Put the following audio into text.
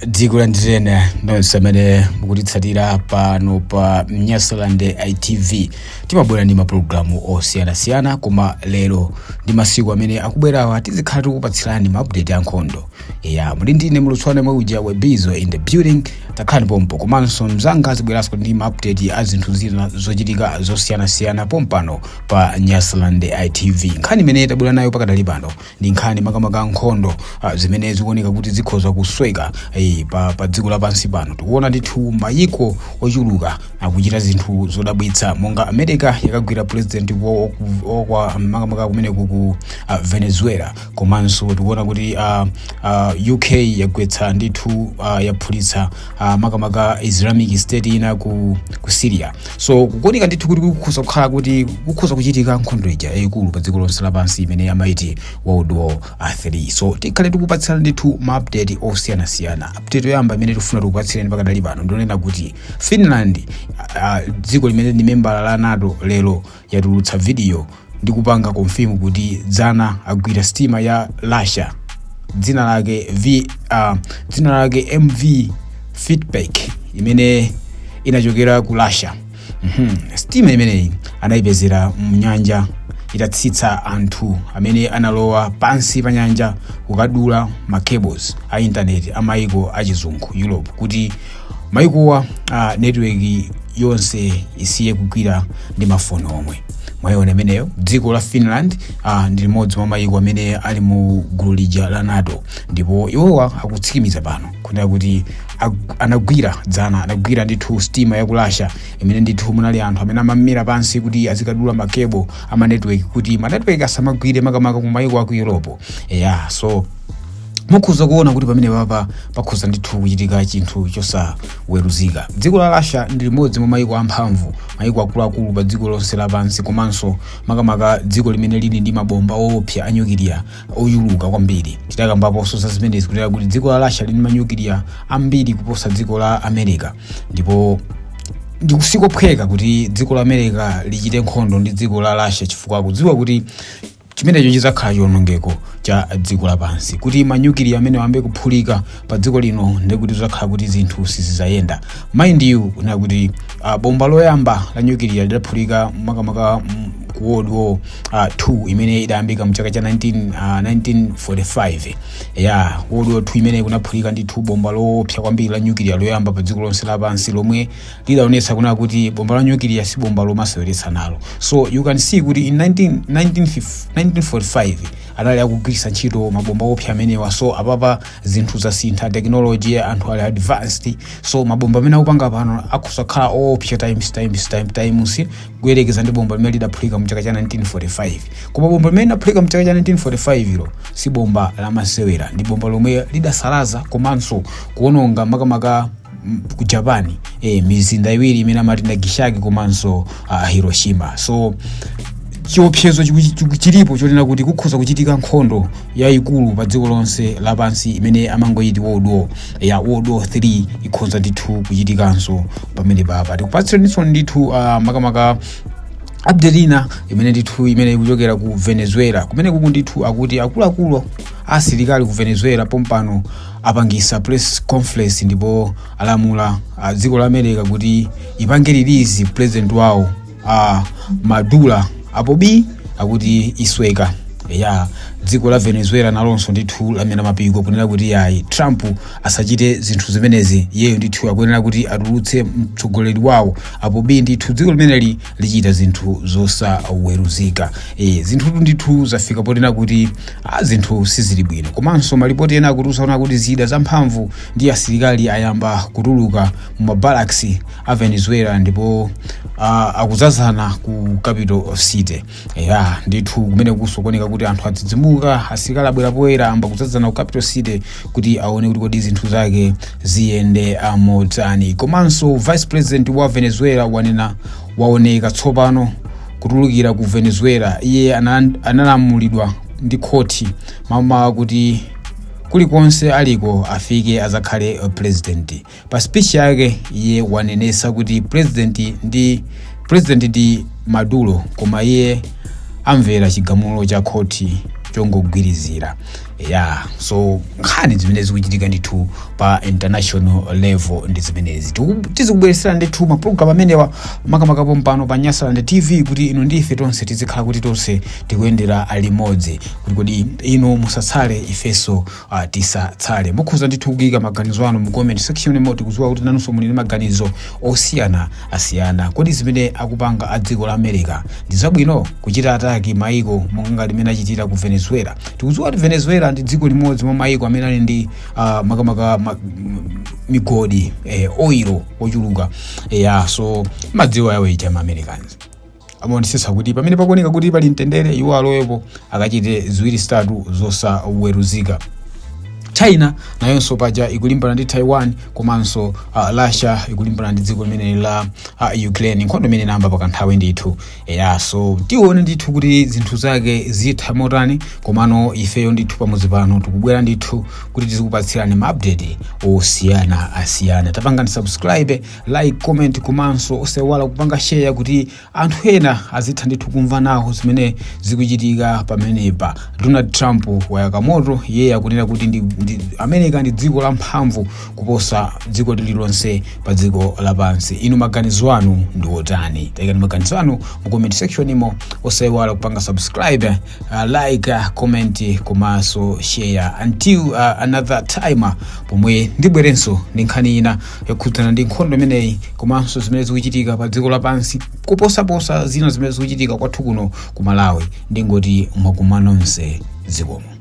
dziko la nditene nonse amene mukutitsatira pano pa Nyasaland ITV. Timabwera ndi mapulogalamu osiyanasiyana, koma lero ndi masiku amene akubwerawa tizikhala tikupatsirani ma-update ya nkhondo. Muli ndine mulutswane mweuja Webizo in the building, takhani pompo. Komanso mzanga azibweranso ndi ma-update a zinthu zina zochitika zosiyanasiyana pompano pa Nyasaland ITV. Nkhani imene tabwera nayo pakadali pano ndi nkhani makamaka nkhondo zimene zikuoneka kuti zikhoza kusweka pa dziko lapansi pano. Tikuona ndithu mayiko ochuluka akuchita zinthu zodabwitsa, monga America yakagwira president kwa makamaka kumene ku Venezuela, komanso tikuona kuti UK yagwetsa ndithu yaphulitsa makamaka Islamic State ina ku Syria. So kuoneka ndithu kuti kukhoza kukhala kuti kukhoza kuchitika nkhondo ija yayikulu pa dziko lonse lapansi imene amaiti World War 3. So tikhale tikupatsirani ndithu ma-update osiyanasiyana. Update yoyamba imene tifuna tikupatsirani pakadali pano ndionena kuti Finland, dziko limene ndi member la NATO, lero yatulutsa video ndi kupanga confirm kuti dzana agwira stima ya Russia dzina lake MV Feedback imene inachokera ku Russia. Stima imeneyi anayipezera mnyanja itatsitsa anthu amene analowa pansi pa nyanja kukadula ma-cables a internet a maiko achizungu Europe, kuti maikowa network yonse isiye kugwira ndi mafoni omwe. Mwayiona imeneyo dziko la Finland ndi limodzi mwa maiko amene ali mu gulu lija la NATO, ndipo iwowa akutsikimiza pano kunena kuti anagwira ndithu stima ya ku Russia imene ndithu munali anthu amene amamira pansi kuti azikadula makebo ama network kuti ma network asamagwire makamaka ku maiko aku Europe. So mukhoza kuona kuti pamene papa pakhoza ndithu kuchitika chinthu chosaweruzika. Dziko la Russia ndi limodzi mwa maiko amphamvu, maiko akuluakulu pa dziko lonse lapansi, komanso makamaka dziko limene lili ndi mabomba owopsa a nyukiliya ochuluka kwambiri. Titakambaponso za zimenezi kunena kuti dziko la Russia lili ndi manyukiliya ambiri kuposa dziko la America, ndipo ndikusikopweka kuti dziko la America lichite nkhondo ndi dziko la Russia chifukwa kudziwa kuti chimenecho chizakhala chiwonongeko cha dziko lapansi, kuti manyukiliya amene ambe kuphulika pa dziko lino ndikuti zizakhala kuti zinthu sizizayenda. Mind you kunena kuti bomba loyamba la nyukiliya lidaphulika makamaka ku World War 2 imene idayambika mchaka cha 1945. World War 2 imene kunaphulika ndithu bomba loopsa kwambiri la nyukiliya loyamba pa dziko lonse lapansi, lomwe lidaonetsa kunena kuti bomba la nyukiliya si bomba lomaseweretsa nalo. So you can see kuti in 1945 anali akugwiritsa ntchito mabomba opsa amenewa. So apapa zinthu zasintha, technology anthu ali advanced. So mabomba amene akupanga pano akusakhala opsa times kuyerekeza ndi bomba limene lidaphulika mchaka cha 1945. Koma bomba limene lidaphulika mchaka cha 1945 ilo si bomba lamasewera, ndi bomba lomwe lidasalaza komanso kuononga makamaka ku Japan mizinda iwiri imene amati Nagasaki komanso Hiroshima. So chiopsezo chilipo chonena kuti kukhoza kuchitika nkhondo yayikulu pa dziko lonse lapansi imene amangoyiti World War 3 ikhoza ndithu kuchitikanso pamene papa. Tikupatsiranso ndithu makamaka update ina imene ndithu imene ikuchokera ku Venezuela, kumene kuku ndithu akuti akuluakulu asilikali ku Venezuela pompano apangisa press conference ndipo alamula dziko la America kuti ipange release president wawo Maduro apobi akuti isweka. Dziko la Venezuela nalonso ndithu lamena mapiko kunena kuti Trump asachite zinthu zimenezi, yeyo ndithu akuyenera kuti atulutse mtsogoleri wawo apobi ndithu dziko limeneli lichita zinthu zosaweruzika. Zinthu ndithu zafika potena kuti zinthu sizili bwino, komanso malipoti ena akutusaona kuti zida zamphamvu ndi asilikali ayamba kutuluka mu mabarracks a Venezuela, ndipo akuzazana ku capital of city. Ndithu kumene kusokoneka kuti anthu adzidzimuka, asilikali abwera poyera amba kuzazana ku capital city kuti aone kuti kodi zinthu zake ziyende motani. Komanso vice president wa Venezuela waoneka tsopano kutulukira ku Venezuela. Iye analamulidwa ndi khoti mama kuti kulikonse aliko afike azakhale president. Pa speech yake iye wanenesa kuti president ndi Maduro, koma iye amvera chigamulo cha khoti chongogwirizira. So nkhani zimene zikuchitika ndithu pa international level ndi zimenezi tizikubweresera ndithu mapulogalamu amenewa makamakapo mpano pa Nyasaland TV kuti inu ndife tonse tizikhala kuti tonse tikuyendera limodzi kuti inu musatsale ifenso tisatsale. Mukhoza ndithu kuyika maganizo anu mu comment section imene tikudziwa kuti nanunso muli ndi maganizo osiyana. Kodi zimene akupanga a dziko la America ndi zabwino kuchita ataki maiko monga limene achitira ku Venezuela? Tikudziwa kuti Venezuela ndi dziko limodzi mwa maiko amene ali ndi migodi oil ochuluka. So madziwo yawo icha ma Americans amaonesesa kuti pamene pakuoneka kuti pali mtendere iwo alowepo akachite ziwiri zitatu zosaweruzika. China nayonso paja ikulimbana ndi Taiwan, komanso Russia ikulimbana ndi dziko limene la Ukraine, nkhondo imene inayamba pakanthawi ndithu. So tione ndithu kuti zinthu zake zitha motani, komano ifeyo ndithu pamodzi pano tikubwera ndithu kuti tizikupatsirani ma update osiyana. Tapangani subscribe, like, comment, komanso osewala kupanga share kuti anthu ena azitha ndithu kumva nawo zimene zikuchitika pamenepa. Donald Trump wayaka moto, yeye akunena kuti ndi America ndi dziko la mphamvu kuposa dziko lililonse pa dziko lapansi. Inu maganizo anu ndi otani? Tayikani maganizo anu mu comment section imo, osewala kupanga subscribe, like, comment, komanso share. Until another time pomwe ndibwerenso ndi nkhani ina yokhudzana ndi nkhondo imeneyi komanso zimene zikuchitika pa dziko lapansi kuposaposa zina zimene zikuchitika kwathu kuno ku Malawi. Ndingoti mwakumana nonse zikomo.